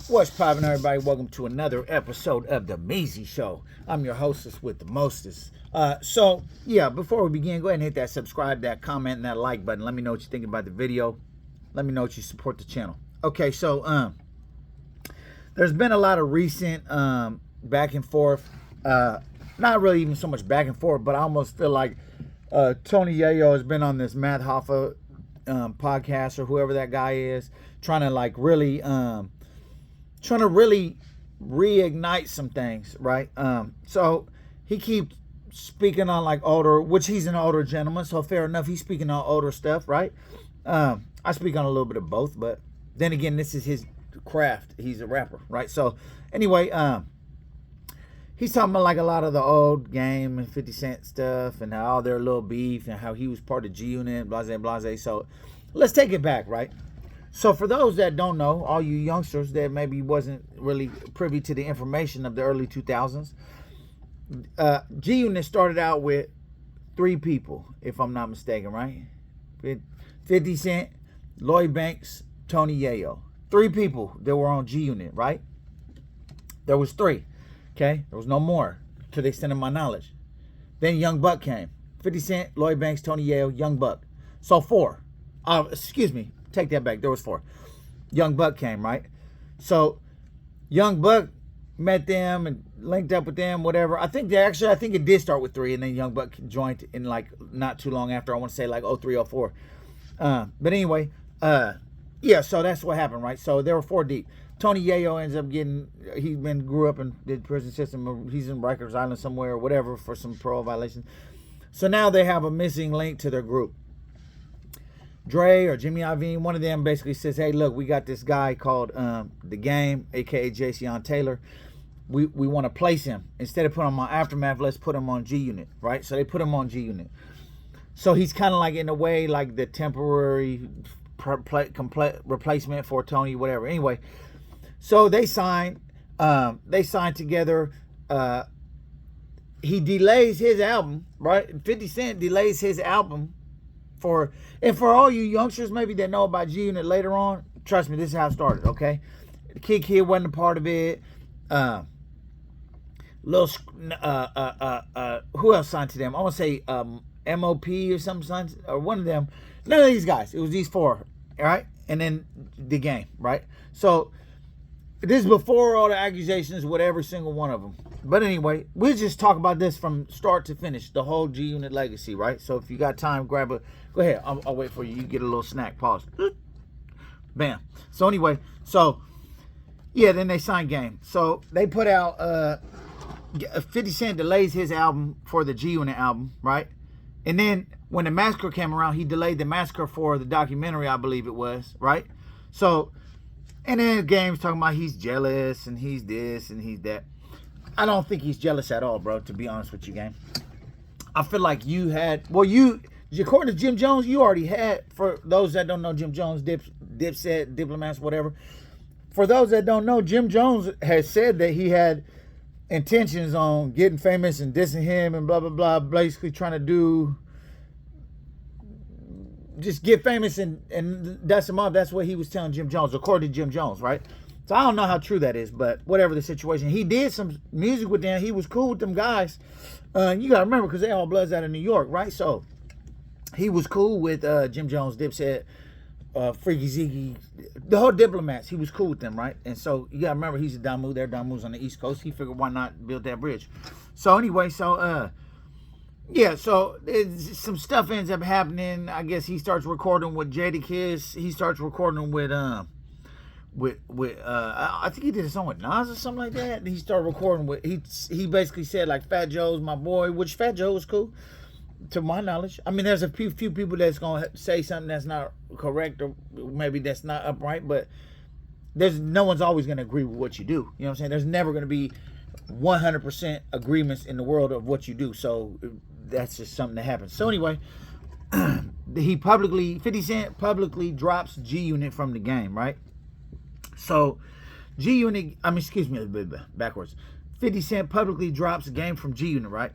What's poppin', everybody? Welcome to another episode of The Measy Show. I'm your hostess with the mostest. Before we begin, go ahead and hit that subscribe, that comment, and that like button. Let me know what you think about the video. Let me know what you support the channel. Okay, so there's been a lot of recent back and forth. Not really even so much back and forth, but I almost feel like Tony Yayo has been on this Matt Hoffa podcast, or whoever that guy is, trying to really reignite some things, right? So he keeps speaking on like older, which he's an older gentleman, so fair enough. He's speaking on older stuff, right? I speak on a little bit of both, but then again, this is his craft. He's a rapper, right? So anyway, he's talking about like a lot of the old Game and 50 Cent stuff and how all their little beef and how he was part of G-Unit, blase. So let's take it back, right? So for those that don't know, all you youngsters that maybe wasn't really privy to the information of the early 2000s, G-Unit started out with 3 people, if I'm not mistaken, right? 50 Cent, Lloyd Banks, Tony Yayo. 3 people that were on G-Unit, right? There was 3, okay? There was no more, to the extent of my knowledge. Then Young Buck came. 50 Cent, Lloyd Banks, Tony Yayo, Young Buck. So 4. Take that back. There was 4. Young Buck came, right? So Young Buck met them and linked up with them, whatever. I think it did start with 3, and then Young Buck joined in like not too long after. I want to say like 03, 04. But anyway, so that's what happened, right? So there were 4 deep. Tony Yayo ends up grew up in the prison system. He's in Rikers Island somewhere or whatever for some parole violations. So now they have a missing link to their group. Dre or Jimmy Iovine, one of them basically says, hey, look, we got this guy called The Game, a.k.a. Jason Taylor. We want to place him. Instead of putting him on Aftermath, let's put him on G-Unit, right? So they put him on G-Unit. So he's kind of like, in a way, like the temporary replacement for Tony, whatever. Anyway, so they signed together. He delays his album, right? 50 Cent delays his album for all you youngsters maybe that know about G-Unit later on, trust me, this is how it started, okay? The Kid wasn't a part of it. Who else signed to them? I want to say MOP or something, or one of them. None of these guys. It was these 4, all right? And then The Game, right? So this is before all the accusations with every single one of them. But anyway, we'll just talk about this from start to finish, the whole G-Unit legacy, right? So if you got time, go ahead. I'll wait for you. You get a little snack. Pause. Bam. So anyway, then they signed Game. So they put out 50 Cent delays his album for the G-Unit album, right? And then when the massacre came around, he delayed the massacre for the documentary, I believe it was, right? So, and then Game's talking about he's jealous and he's this and he's that. I don't think he's jealous at all, bro, to be honest with you, Game. I feel like according to Jim Jones, you already had, for those that don't know Jim Jones, Dipset, Diplomats, whatever. For those that don't know, Jim Jones has said that he had intentions on getting famous and dissing him and blah, blah, blah, basically trying to just get famous and dust him off. That's what he was telling Jim Jones, according to Jim Jones, right? So I don't know how true that is, but whatever the situation. He did some music with them. He was cool with them guys. You got to remember, because they all bloods out of New York, right? So he was cool with Jim Jones, Dipset, Freaky Ziggy, the whole Diplomats. He was cool with them, right? And so you got to remember, he's a Damu. They're Damu's on the East Coast. He figured, why not build that bridge? So anyway, so some stuff ends up happening. I guess he starts recording with Jadakiss. He starts recording with I think he did a song with Nas or something like that. And he started recording with, he basically said like, Fat Joe's my boy, which Fat Joe was cool, to my knowledge. I mean, there's a few people that's gonna say something that's not correct, or maybe that's not upright, but no one's always gonna agree with what you do. You know what I'm saying? There's never gonna be 100% agreements in the world of what you do. So that's just something that happens. So anyway, 50 Cent publicly drops G-Unit from the game, right? So G-Unit, backwards. 50 Cent publicly drops the Game from G-Unit, right?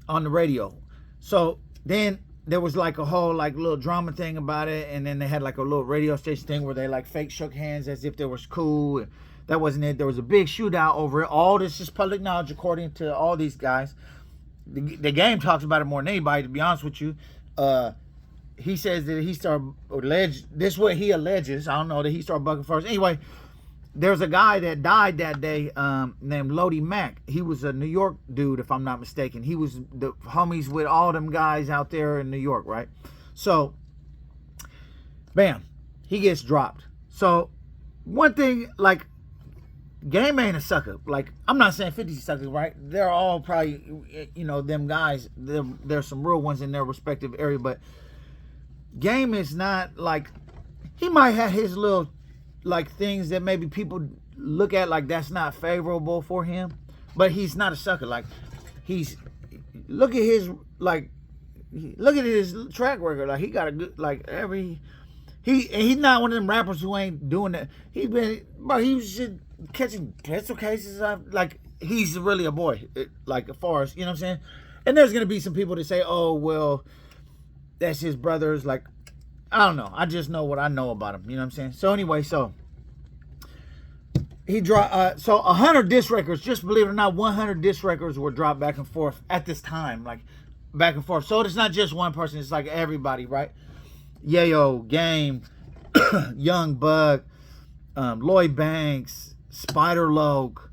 On the radio. So then there was like a whole like little drama thing about it, and then they had like a little radio station thing where they like fake shook hands as if they was cool. That wasn't it. There was a big shootout over it. All this is public knowledge according to all these guys. The game talks about it more than anybody, to be honest with you. He says that he started this is what he alleges. I don't know that he started bucking first. Anyway, there's a guy that died that day named Lloyd Mack. He was a New York dude, if I'm not mistaken. He was the homies with all them guys out there in New York, right? So, bam, he gets dropped. So, one thing, like, Game ain't a sucker. Like, I'm not saying 50's a sucker, right? They're all probably, you know, them guys. There's some real ones in their respective area, but Game is not like, he might have his little, like, things that maybe people look at like that's not favorable for him, but he's not a sucker. Like, look at his track record. Like, he got a good, like, he's not one of them rappers who ain't doing that. He was just catching pencil cases. Like, he's really a boy, like, as far as, you know what I'm saying? And there's going to be some people that say, oh, well, that's his brother's. Like, I don't know. I just know what I know about him. You know what I'm saying? So anyway, so he dropped, so 100 disc records, just believe it or not, 100 disc records were dropped back and forth at this time, like, back and forth. So it's not just one person. It's like everybody, right? Yayo, Game, Young Bug, Lloyd Banks, Spider Loke,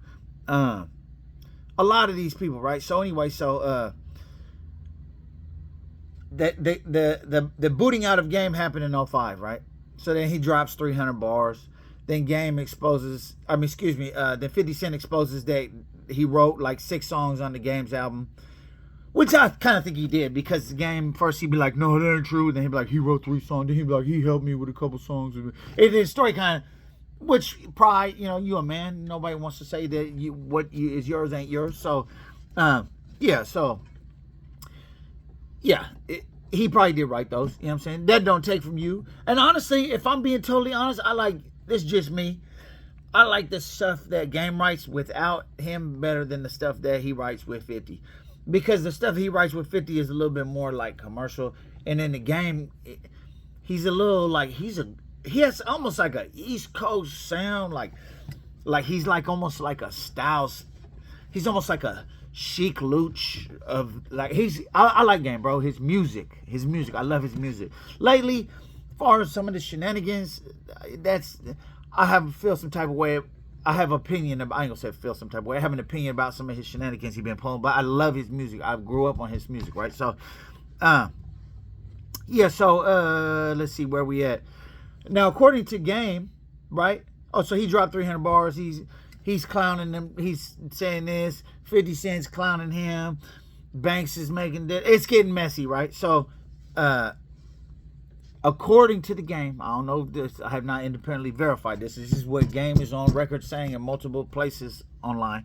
a lot of these people, right? So anyway, so the booting out of Game happened in 05, right? So then he drops 300 bars. Then Game exposes, then 50 Cent exposes that he wrote like 6 songs on the Game's album, which I kind of think he did, because the Game, first he'd be like, no, that ain't true. Then he'd be like, he wrote 3 songs. Then he'd be like, he helped me with a couple songs. His story kind of, which pride, you know, you a man. Nobody wants to say that what is yours ain't yours. So, he probably did write those. You know what I'm saying? That don't take from you. And honestly, if I'm being totally honest, this is just me. I like the stuff that Game writes without him better than the stuff that he writes with 50. Because the stuff he writes with 50 is a little bit more like commercial. And in the Game, he's a little like, he has almost like a East Coast sound. Like he's like almost like a Styles. He's almost like a Chic Luch of, like, I like Game, bro. His music. I love his music. Lately, as far as some of the shenanigans, I feel some type of way. I have opinion about, I ain't gonna say feel some type of way. I have an opinion about some of his shenanigans he been pulling, but I love his music. I grew up on his music, right? So, let's see where we at. Now, according to Game, right? Oh, so he dropped 300 bars. He's clowning them. He's saying this. 50 Cent's clowning him. Banks is making this. It's getting messy, right? So, according to the Game, I don't know if this, I have not independently verified this. This is what Game is on record saying in multiple places online.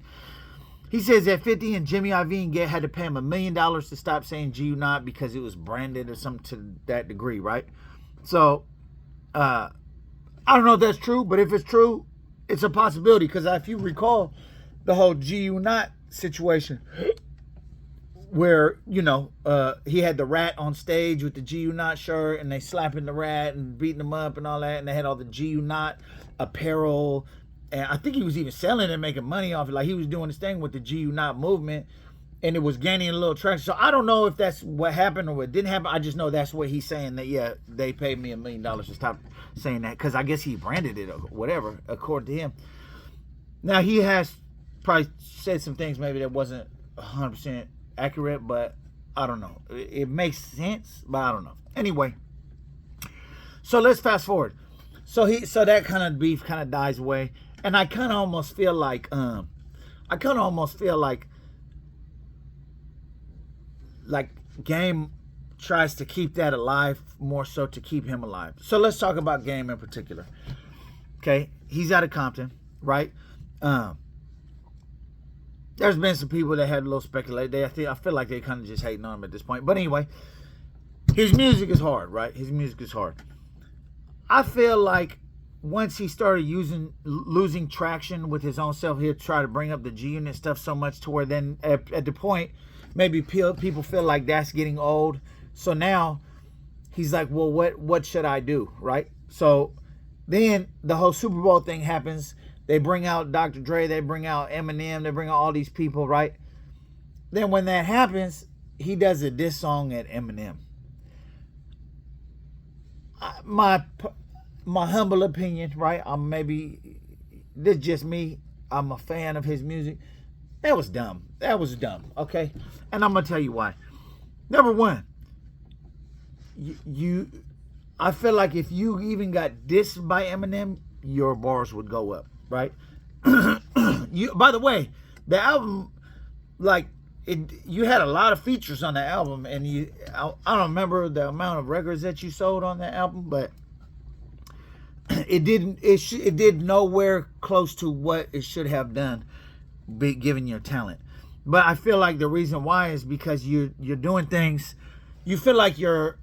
He says that 50 and Jimmy Iovine had to pay him $1 million to stop saying G U Not because it was branded or something to that degree, right? So, I don't know if that's true, but if it's true, it's a possibility. Because if you recall the whole G U Not situation, where, you know, he had the rat on stage with the G U Not shirt, and they slapping the rat and beating him up and all that, and they had all the G U Not apparel, and I think he was even selling and making money off it. Like, he was doing this thing with the G U Not movement, and it was gaining a little traction. So I don't know if that's what happened or what didn't happen. I just know that's what he's saying, that, yeah, they paid me $1 million to stop saying that, because I guess he branded it or whatever, according to him. Now, he has probably said some things maybe that wasn't 100% accurate, but I don't know. It makes sense, but I don't know. Anyway, so let's fast forward. So that kind of beef kind of dies away, and I kind of almost feel like Game tries to keep that alive more so to keep him alive. So let's talk about Game in particular. Okay, he's out of Compton, right? There's been some people that had a little speculate. I feel like they kind of just hating on him at this point. But anyway, his music is hard, right? His music is hard. I feel like once he started losing traction with his own self, he'll try to bring up the G Unit stuff so much to where then at the point, maybe people feel like that's getting old. So now he's like, well, what should I do, right? So then the whole Super Bowl thing happens. They bring out Dr. Dre, they bring out Eminem, they bring out all these people, right? Then when that happens, he does a diss song at Eminem. My humble opinion, right? This just me. I'm a fan of his music. That was dumb. Okay, and I'm gonna tell you why. Number one, I feel like if you even got dissed by Eminem, your bars would go up, right? By the way, the album, like, you had a lot of features on the album, and I don't remember the amount of records that you sold on that album, but it did nowhere close to what it should have done, given your talent. But I feel like the reason why is because you're doing things. You feel like the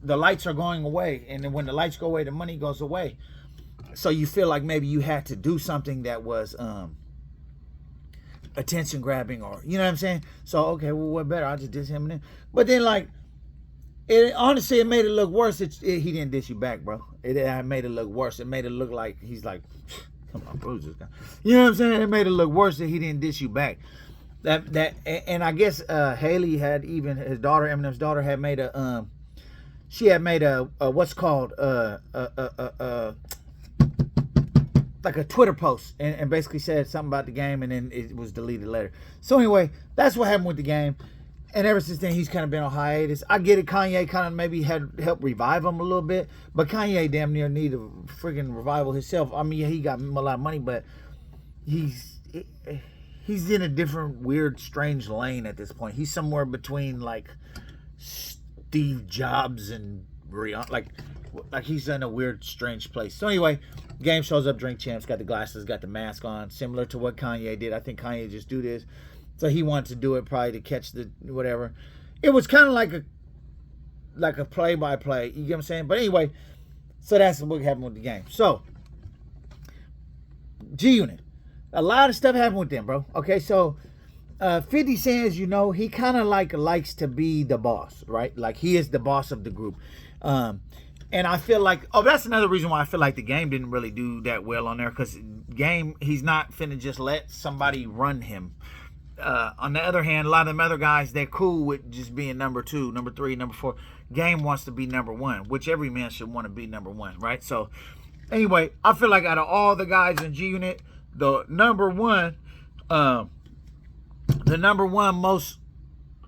lights are going away, and then when the lights go away, the money goes away. So you feel like maybe you had to do something that was attention grabbing, or you know what I'm saying. So okay, well, what better? I'll just diss him. But then, like, honestly, it made it look worse. He didn't diss you back, bro. It made it look worse. It made it look like he's like, come on, bro, this guy. You know what I'm saying? It made it look worse that he didn't diss you back. And I guess Haley had, even his daughter, Eminem's daughter, had made she had made a what's called like a Twitter post, and basically said something about the game, and then it was deleted later. So anyway, that's what happened with the game. And ever since then, he's kind of been on hiatus. I get it. Kanye kind of maybe had helped revive him a little bit, but Kanye damn near need a freaking revival himself. I mean, yeah, he got a lot of money, but he's in a different, weird, strange lane at this point. He's somewhere between like Steve Jobs and Rihanna. Like he's in a weird, strange place. So anyway, game shows up. Drink Champs got the glasses, got the mask on, similar to what Kanye did. I think Kanye just do this. So he wanted to do it probably to catch the whatever. It was kind of like a play-by-play. You get what I'm saying? But anyway, so that's what happened with the game. So, G-Unit. A lot of stuff happened with them, bro. Okay, so 50 Cent, you know, he kind of likes to be the boss, right? Like, he is the boss of the group. And I feel like, that's another reason why I feel like the game didn't really do that well on there, because game, he's not finna just let somebody run him. On the other hand, a lot of them other guys, they're cool with just being number 2, number 3, number 4. Game wants to be number 1, which every man should want to be number 1, right? So, anyway, I feel like out of all the guys in G Unit, the number one most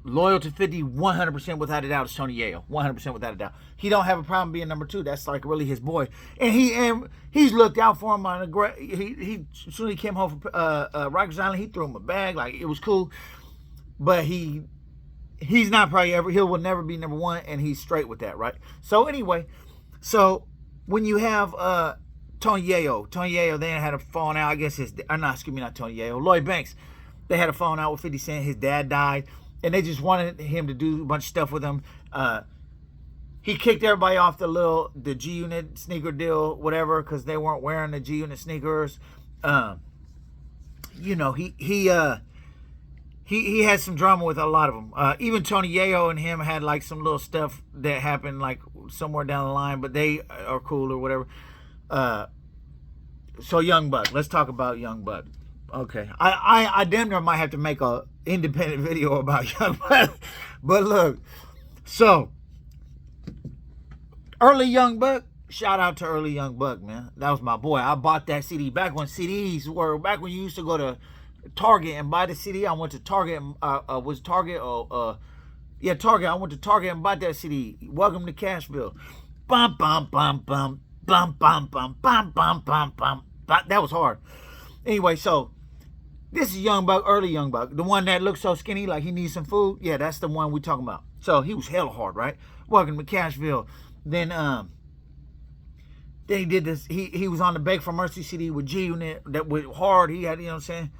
loyal to 50, 100% without a doubt, is Tony Yayo. 100% without a doubt. He don't have a problem being number 2. That's like really his boy, and he's looked out for him on a great. He as soon as he came home from Rikers Island, he threw him a bag. Like, it was cool, but he's not probably ever. He will never be number 1, and he's straight with that, right? So anyway, so when you have Tony Yayo, they had a falling out. I guess not Tony Yayo, Lloyd Banks. They had a falling out with 50 Cent. His dad died, and they just wanted him to do a bunch of stuff with him. He kicked everybody off the G Unit sneaker deal, whatever, because they weren't wearing the G Unit sneakers. You know, he had some drama with a lot of them. Even Tony Yayo and him had like some little stuff that happened like somewhere down the line, but they are cool or whatever. So Young Buck, let's talk about Young Buck. Okay, I damn near might have to make a independent video about Young Buck. But look, so early Young Buck, shout out to early Young Buck, man. That was my boy. I bought that CD back when CDs were, back when you used to go to Target and buy the CD. I went to Target, Target. I went to Target and bought that CD. Welcome to Cashville. Bum bum bum bum bum bum bum bum bum bum bum. That was hard. Anyway, so this is Young Buck, early Young Buck, the one that looks so skinny like he needs some food. Yeah, that's the one we talking about. So he was hella hard, right? Welcome to Cashville. Then he did this. He was on the Bake for Mercy CD with G Unit. That was hard. He had, you know what I'm saying,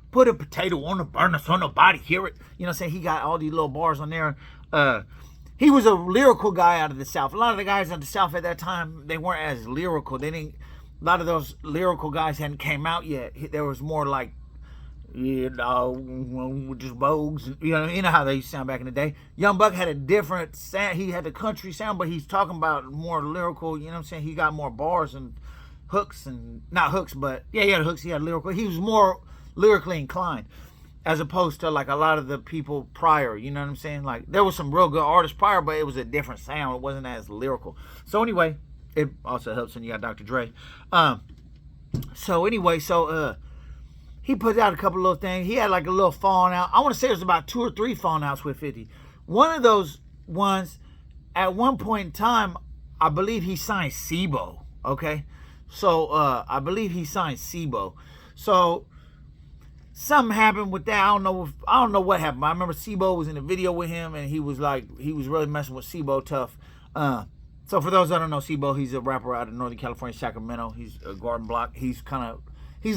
put a potato on the burner so nobody hear it. You know what I'm saying? He got all these little bars on there. He was a lyrical guy out of the South. A lot of the guys out of the South at that time, they weren't as lyrical. They didn't. A lot of those lyrical guys hadn't came out yet. There was more like, you know, just Bogues. You know how they used to sound back in the day. Young Buck had a different sound. He had the country sound, but he's talking about more lyrical. You know what I'm saying? He got more bars and hooks and not hooks, but yeah, he had hooks. He had lyrical. He was more lyrically inclined, as opposed to like a lot of the people prior. You know what I'm saying? Like there was some real good artists prior, but it was a different sound. It wasn't as lyrical. So anyway, it also helps when you got Dr. Dre. He put out a couple little things. He had like a little falling out. I want to say it was about 2 or 3 falling outs with 50. One of those ones, at one point in time, I believe he signed SIBO. Okay, so I believe he signed SIBO. So something happened with that. I don't know what happened. I remember SIBO was in a video with him, and he was really messing with SIBO tough. So for those that don't know SIBO, he's a rapper out of Northern California, Sacramento. He's a Garden Block. He's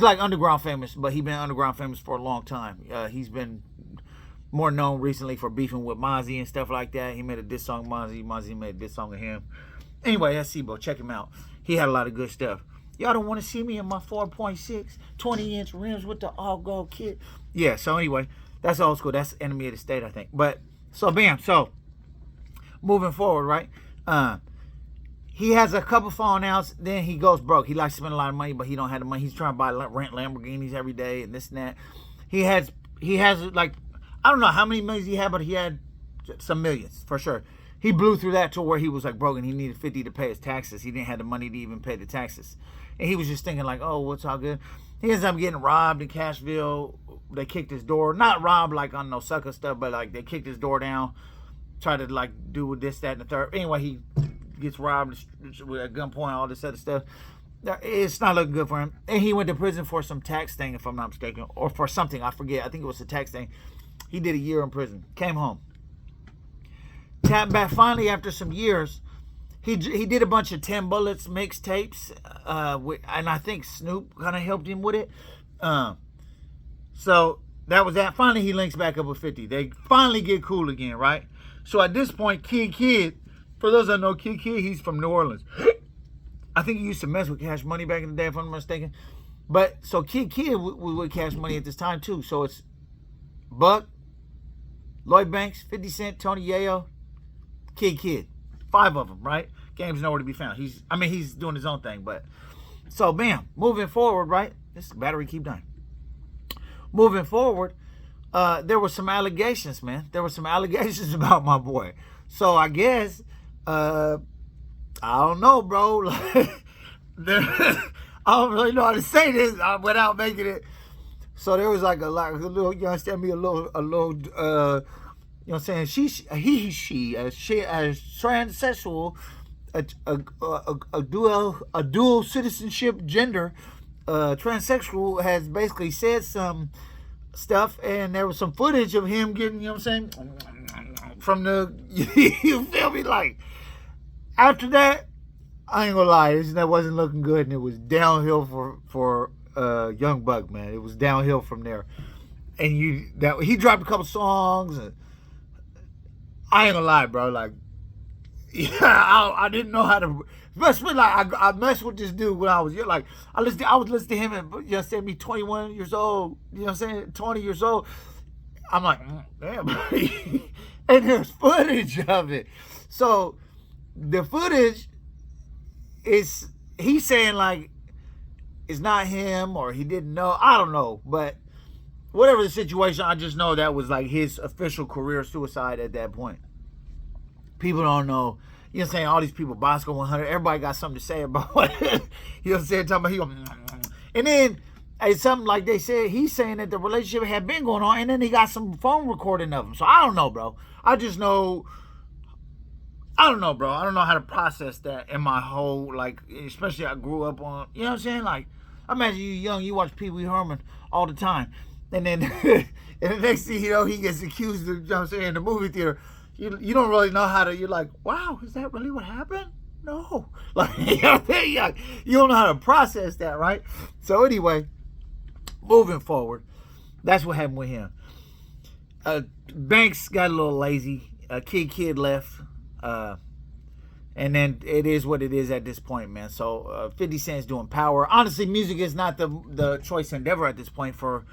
like underground famous, but he's been underground famous for a long time. He's been more known recently for beefing with Mozzie and stuff like that. He made a diss song Mozzie. Mozzie made a diss song with him. Anyway, that's SIBO. Check him out. He had a lot of good stuff. Y'all don't want to see me in my 4.6 20-inch rims with the all-gold kit. Yeah, so anyway, that's old school. That's Enemy of the State, I think. But, so bam. So, moving forward, right? He has a couple falling outs, then he goes broke. He likes to spend a lot of money, but he don't have the money. He's trying to buy rent Lamborghinis every day and this and that. He has like, I don't know how many millions he had, but he had some millions for sure. He blew through that to where he was like broke and he needed 50 to pay his taxes. He didn't have the money to even pay the taxes. And he was just thinking like, oh, what's all good? He ends up getting robbed in Cashville. They kicked his door. Not robbed like on no sucker stuff, but like they kicked his door down. Tried to like do this, that, and the third. Anyway, he gets robbed with a gunpoint, all this other stuff. It's not looking good for him. And he went to prison for some tax thing, if I'm not mistaken. Or for something, I forget. I think it was a tax thing. He did a year in prison. Came home. Tapped back finally after some years. He did a bunch of 10 Bullets mixtapes, and I think Snoop kind of helped him with it. So that was that. Finally, he links back up with 50. They finally get cool again, right? So at this point, Kid, for those that know Kid, he's from New Orleans. I think he used to mess with Cash Money back in the day, if I'm not mistaken. But so Kid was with Cash Money at this time too. So it's Buck, Lloyd Banks, 50 Cent, Tony Yayo, Kid. 5 of them, right? Game's nowhere to be found. He's doing his own thing, but so bam, moving forward, right? This battery keep dying. Moving forward, there were some allegations, man. There were some allegations about my boy. So I guess, I don't know, bro. Like, I don't really know how to say this without making it. So there was like a little, you understand me, a little, you know what I'm saying? She, as transsexual, a dual citizenship gender, transsexual has basically said some stuff, and there was some footage of him getting, you know what I'm saying, from the, you feel me? Like, after that, I ain't gonna lie, that wasn't looking good, and it was downhill for Young Buck, man. It was downhill from there. And he dropped a couple songs, and I ain't gonna lie, bro. Like, yeah, I didn't know how to. Especially like I messed with this dude when I was young. Like I was listening to him, and you know, saying me 21 years old. You know, what I'm saying 20 years old. I'm like, damn. And there's footage of it. So the footage is he's saying like it's not him or he didn't know. I don't know, but whatever the situation, I just know that was like his official career suicide at that point. People don't know. You know what I'm saying? All these people, Bosco 100, everybody got something to say about it. You know what I'm saying? Talking about and then it's something like they said, he's saying that the relationship had been going on, and then he got some phone recording of him. So I don't know, bro. I don't know, bro. I don't know how to process that in my whole, like, especially I grew up on, you know what I'm saying? Like, imagine you young, you watch Pee Wee Herman all the time. And then and the next thing you know, he gets accused of, you know what I'm saying, in the movie theater. You don't really know how to, you're like, wow, is that really what happened? No. Like, you know what I'm saying? You don't know how to process that, right? So anyway, moving forward, that's what happened with him. Banks got a little lazy. Kid left. And then it is what it is at this point, man. So 50 Cent's doing Power. Honestly, music is not the choice endeavor at this point for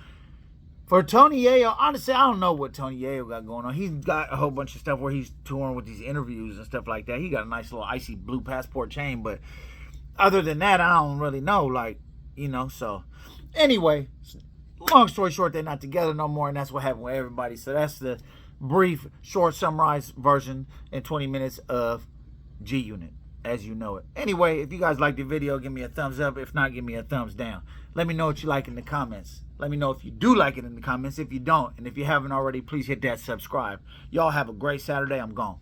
Tony Yayo. Honestly, I don't know what Tony Yayo got going on. He's got a whole bunch of stuff where he's touring with these interviews and stuff like that. He got a nice little icy blue passport chain, but other than that, I don't really know. Like, you know, so anyway, long story short, they're not together no more, and that's what happened with everybody. So that's the brief, short, summarized version in 20 minutes of G Unit as you know it. Anyway, if you guys like the video, give me a thumbs up. If not, give me a thumbs down. Let me know what you like in the comments. Let me know if you do like it in the comments. If you don't, and if you haven't already, please hit that subscribe. Y'all have a great Saturday. I'm gone.